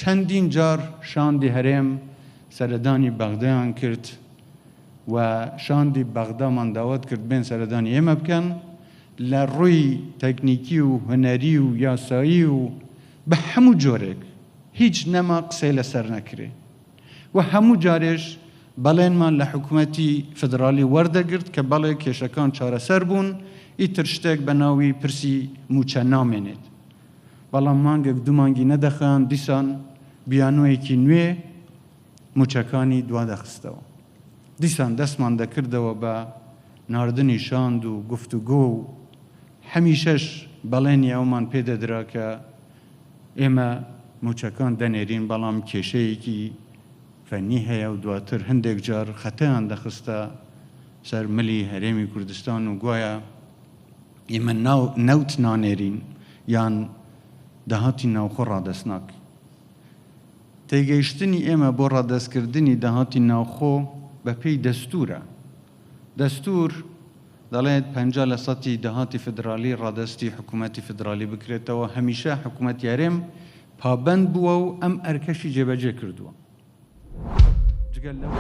چەندین جار شاندی هەرێم سەردانی بەغدایان کرد و شاندی بەغدامان داوت کرد بێن سەردانی ئێمە بکەن لە ڕووی تەکنیکی و هونەری و یاسایی و بە هەموو جۆرێک هیچ نەما قسەی لەسەر نەکرێ و هەموو جارێش بەڵێنمان لە حکوومەتی فدرالی وەردەگرت کە بەڵێ کێشەکان چارەسەر بوون ئیتر شتێک بە ناوی پرسی موچە نامێنێت بەڵام مانگێک دوو مانگی نەدەخەیان دیسان بیانوەیەکی نوێ موچەکانی دوا دەخستەوە دیسان دەستمان دەکردەوە بە ناردنی شاند و گفتوگۆ و هەمیشەش بەڵێنی ئەومان پێدەدرا کە ئێمە موچەکان دەنێرین بەڵام کێشەیەکی فەنی هەیە و دواتر هەندێک جار خەتەیان دەخستە سەر ملی هەرێمی کوردستان و گوایە ئێمە نەوت نانێرین یان داهاتی ناوخۆ ڕادەستناک تێگەیشتنی ئێمە بۆ ڕادەستکردنی داهاتی ناوخۆ بە پێی دەستورە دەستور دەڵێت 50% داهاتی فدرالی ڕادەستی حکوومەتی فدرالی بکرێتەوە هەمیشە حکوومەت یارێم پابەند بووە و ئەم ئەرکەشی جێبەجێ کردووە جگەل لەو